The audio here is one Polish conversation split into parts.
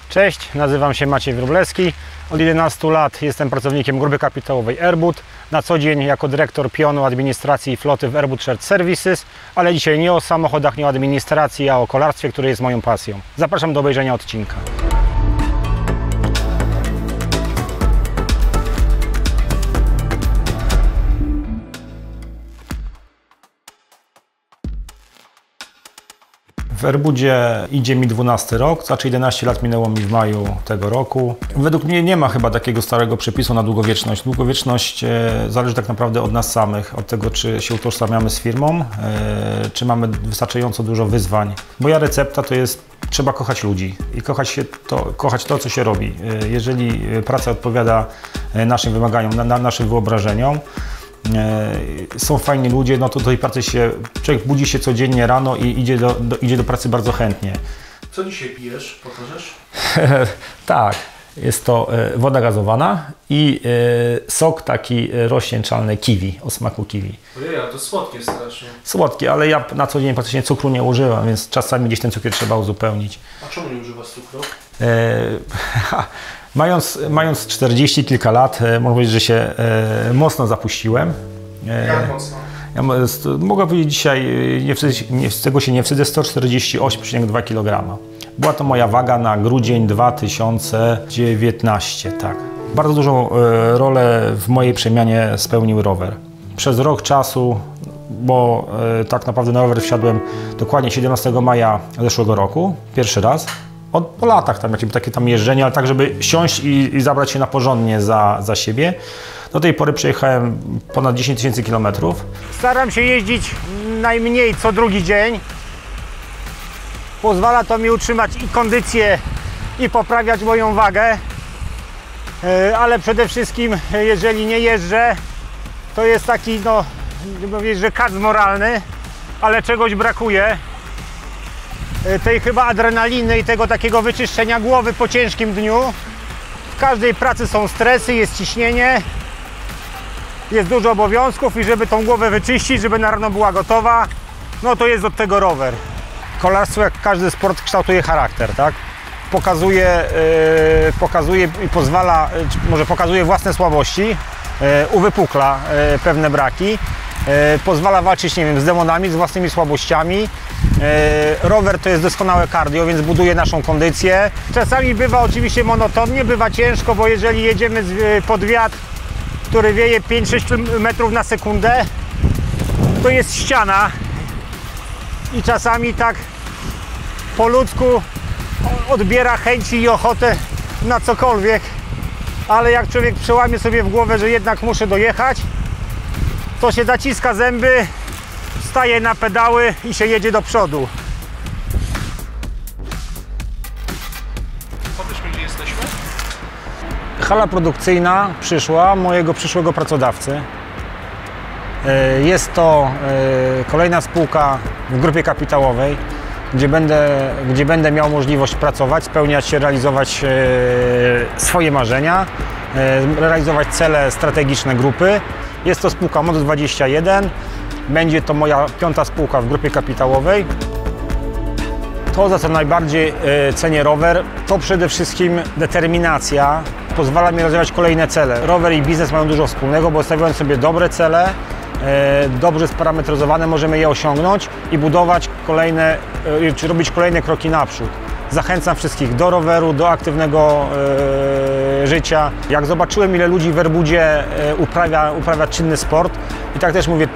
Cześć, nazywam się Maciej Wróblewski. Od 11 lat jestem pracownikiem grupy kapitałowej Airbud. Na co dzień jako dyrektor pionu administracji i floty w Airbud Shared Services, ale dzisiaj nie o samochodach, nie o administracji, a o kolarstwie, które jest moją pasją. Zapraszam do obejrzenia odcinka. W Airbudzie idzie mi 12 rok, znaczy 11 lat minęło mi w maju tego roku. Według mnie nie ma chyba takiego starego przepisu na długowieczność. Długowieczność zależy tak naprawdę od nas samych, od tego, czy się utożsamiamy z firmą, czy mamy wystarczająco dużo wyzwań. Moja recepta to jest: trzeba kochać ludzi i kochać to, co się robi. Jeżeli praca odpowiada naszym wymaganiom, naszym wyobrażeniom, są fajni ludzie, no to do tej pracy człowiek budzi się codziennie rano i idzie do pracy bardzo chętnie. Co dzisiaj pijesz? Pokażesz? Tak, jest to woda gazowana i sok taki rozcieńczalny kiwi, o smaku kiwi. Ojej, to słodkie strasznie. Słodkie, ale ja na co dzień praktycznie cukru nie używam, więc czasami gdzieś ten cukier trzeba uzupełnić. A czemu nie używasz cukru? Mając 40 kilka lat, można powiedzieć, że się mocno zapuściłem. Jak mocno? Ja mogę powiedzieć dzisiaj, z tego się nie wstydzę, 148,2 kg. Była to moja waga na grudzień 2019, tak. Bardzo dużą rolę w mojej przemianie spełnił rower. Przez rok czasu, bo tak naprawdę na rower wsiadłem dokładnie 17 maja zeszłego roku, pierwszy raz. Po latach takie tam jeżdżenie, ale tak, żeby siąść i zabrać się na porządnie za siebie. Do tej pory przejechałem ponad 10 000 kilometrów. Staram się jeździć najmniej co drugi dzień. Pozwala to mi utrzymać i kondycję, i poprawiać moją wagę. Ale przede wszystkim, jeżeli nie jeżdżę, to jest taki, no, nie powiedzieć, że kac moralny, ale czegoś brakuje. Tej chyba adrenaliny i tego takiego wyczyszczenia głowy po ciężkim dniu. W każdej pracy są stresy, jest ciśnienie, jest dużo obowiązków i żeby tą głowę wyczyścić, żeby na rano była gotowa, no to jest od tego rower. Kolarstwo, jak każdy sport, kształtuje charakter, tak? Pokazuje i pozwala, może pokazuje własne słabości, uwypukla pewne braki. Pozwala walczyć, nie wiem, z demonami, z własnymi słabościami. Rower to jest doskonałe cardio, więc buduje naszą kondycję. Czasami bywa oczywiście monotonnie, bywa ciężko, bo jeżeli jedziemy pod wiatr, który wieje 5-6 metrów na sekundę, to jest ściana i czasami tak po ludzku odbiera chęci i ochotę na cokolwiek, ale jak człowiek przełamie sobie w głowę, że jednak muszę dojechać, to się zaciska zęby, staje na pedały i się jedzie do przodu. Powiedzmy, gdzie jesteśmy? Hala produkcyjna mojego przyszłego pracodawcy. Jest to kolejna spółka w grupie kapitałowej, gdzie będę miał możliwość pracować, spełniać się, realizować swoje marzenia, realizować cele strategiczne grupy. Jest to spółka MODO21. Będzie to moja 5. spółka w grupie kapitałowej. To, za co najbardziej cenię rower, to przede wszystkim determinacja. Pozwala mi realizować kolejne cele. Rower i biznes mają dużo wspólnego, bo stawiając sobie dobre cele, dobrze sparametryzowane, możemy je osiągnąć i budować kolejne, czy robić kolejne kroki naprzód. Zachęcam wszystkich do roweru, do aktywnego życia. Jak zobaczyłem, ile ludzi w Airbudzie uprawia czynny sport, i tak też mówię,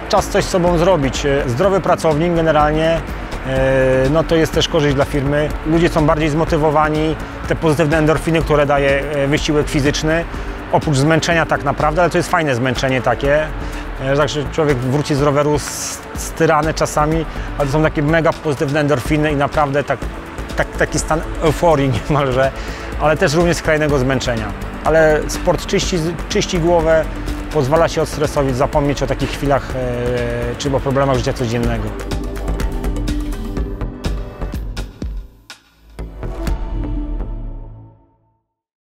czas coś z sobą zrobić. Zdrowy pracownik generalnie, no to jest też korzyść dla firmy. Ludzie są bardziej zmotywowani, te pozytywne endorfiny, które daje wysiłek fizyczny, oprócz zmęczenia tak naprawdę, ale to jest fajne zmęczenie takie, że człowiek wróci z roweru styrany czasami, ale to są takie mega pozytywne endorfiny i naprawdę taki stan euforii niemalże, ale też również skrajnego zmęczenia. Ale sport czyści głowę, pozwala się odstresować, zapomnieć o takich chwilach czy o problemach życia codziennego.